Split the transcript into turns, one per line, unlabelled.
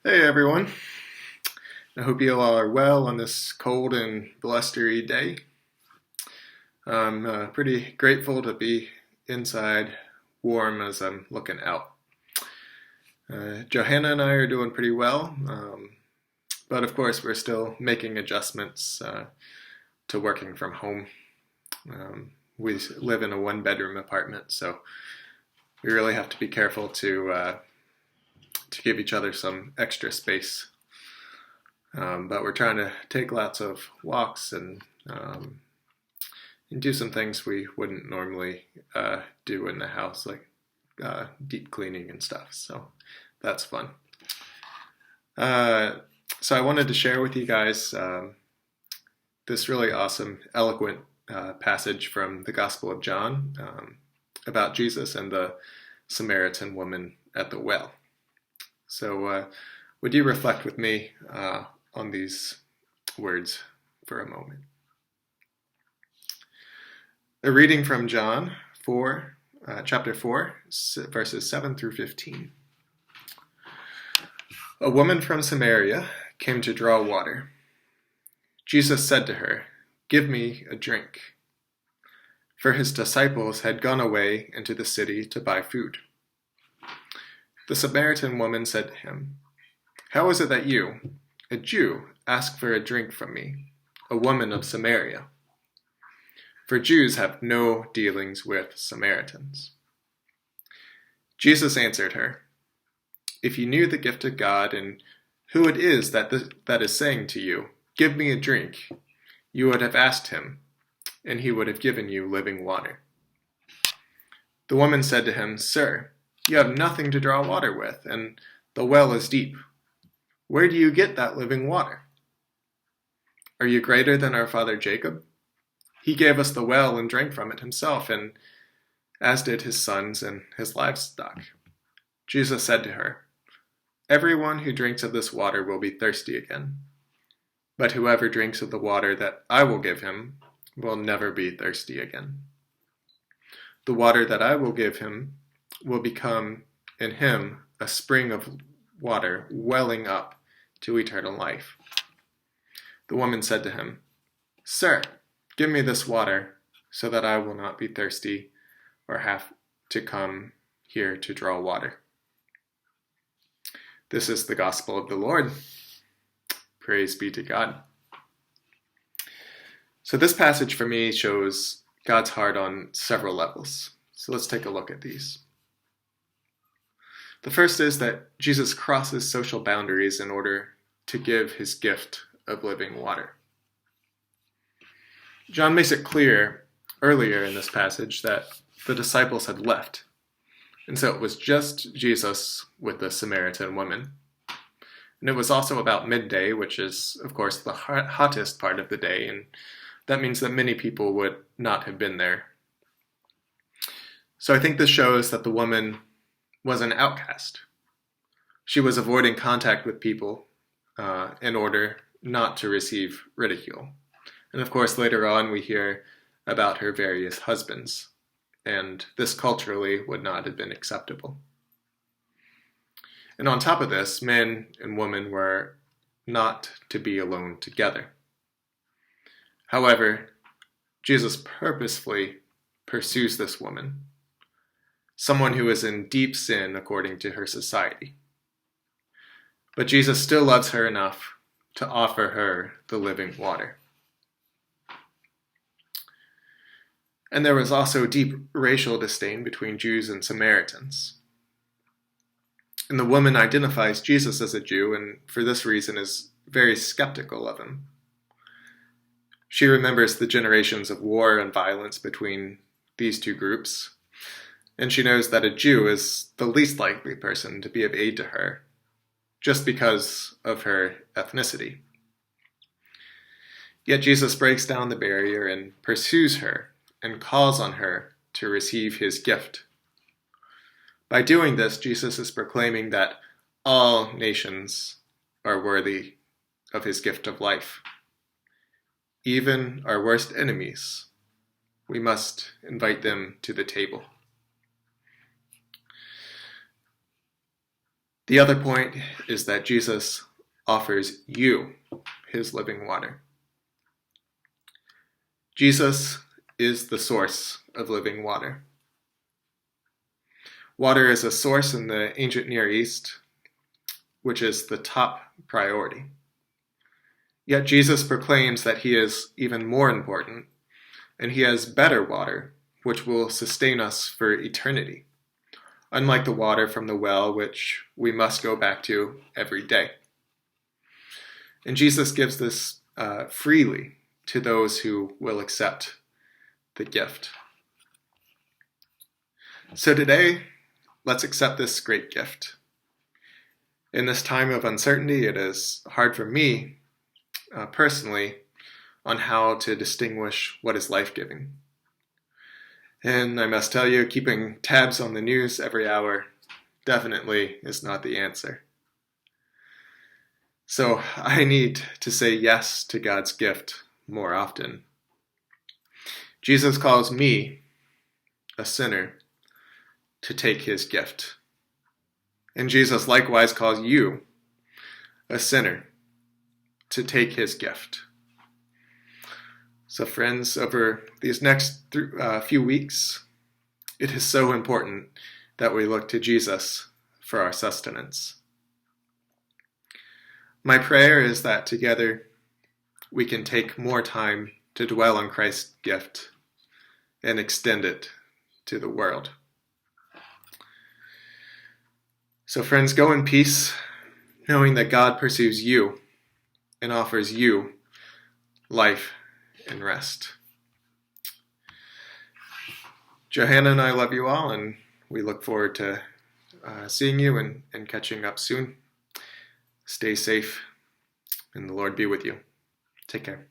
Hey everyone, I hope you all are well on this cold and blustery day. I'm pretty grateful to be inside warm as I'm looking out. Johanna and I are doing pretty well, but of course we're still making adjustments to working from home. We live in a one-bedroom apartment, so we really have to be careful to give each other some extra space. But we're trying to take lots of walks and do some things we wouldn't normally do in the house, like deep cleaning and stuff. So that's fun. So I wanted to share with you guys this really awesome, eloquent passage from the Gospel of John about Jesus and the Samaritan woman at the well. So would you reflect with me on these words for a moment? A reading from John 4, chapter 4, verses 7 through 15. A woman from Samaria came to draw water. Jesus said to her, "Give me a drink." For his disciples had gone away into the city to buy food. The Samaritan woman said to him, "How is it that you, a Jew, ask for a drink from me, a woman of Samaria?" For Jews have no dealings with Samaritans. Jesus answered her, "If you knew the gift of God and who it is that is saying to you, 'Give me a drink,' you would have asked him, and he would have given you living water." The woman said to him, "Sir, you have nothing to draw water with, and the well is deep. Where do you get that living water? Are you greater than our father Jacob? He gave us the well and drank from it himself, and as did his sons and his livestock." Jesus said to her, "Everyone who drinks of this water will be thirsty again. But whoever drinks of the water that I will give him will never be thirsty again. The water that I will give him will become in him a spring of water welling up to eternal life." The woman said to him, "Sir, give me this water so that I will not be thirsty or have to come here to draw water." This is the gospel of the Lord. Praise be to God. So this passage for me shows God's heart on several levels. So let's take a look at these. The first is that Jesus crosses social boundaries in order to give his gift of living water. John makes it clear earlier in this passage that the disciples had left, and so it was just Jesus with the Samaritan woman. And it was also about midday, which is, of course, the hottest part of the day, and that means that many people would not have been there. So I think this shows that the woman was an outcast. She was avoiding contact with people in order not to receive ridicule. And of course, later on we hear about her various husbands, and this culturally would not have been acceptable. And on top of this, men and women were not to be alone together. However, Jesus purposefully pursues this woman, someone who is in deep sin according to her society. But Jesus still loves her enough to offer her the living water. And there was also deep racial disdain between Jews and Samaritans. And the woman identifies Jesus as a Jew, and for this reason is very skeptical of him. She remembers the generations of war and violence between these two groups, and she knows that a Jew is the least likely person to be of aid to her, just because of her ethnicity. Yet Jesus breaks down the barrier and pursues her and calls on her to receive his gift. By doing this, Jesus is proclaiming that all nations are worthy of his gift of life. Even our worst enemies, we must invite them to the table. The other point is that Jesus offers you his living water. Jesus is the source of living water. Water is a source in the ancient Near East, which is the top priority. Yet Jesus proclaims that he is even more important, and he has better water, which will sustain us for eternity, unlike the water from the well, which we must go back to every day. And Jesus gives this freely to those who will accept the gift. So today, let's accept this great gift. In this time of uncertainty, it is hard for me, personally, on how to distinguish what is life-giving. And I must tell you, keeping tabs on the news every hour definitely is not the answer. So I need to say yes to God's gift more often. Jesus calls me, a sinner, to take his gift. And Jesus likewise calls you, a sinner, to take his gift. So friends, over these next few weeks, it is so important that we look to Jesus for our sustenance. My prayer is that together we can take more time to dwell on Christ's gift and extend it to the world. So friends, go in peace, knowing that God pursues you and offers you life and rest. Johanna and I love you all, and we look forward to seeing you and catching up soon. Stay safe, and the Lord be with you. Take care.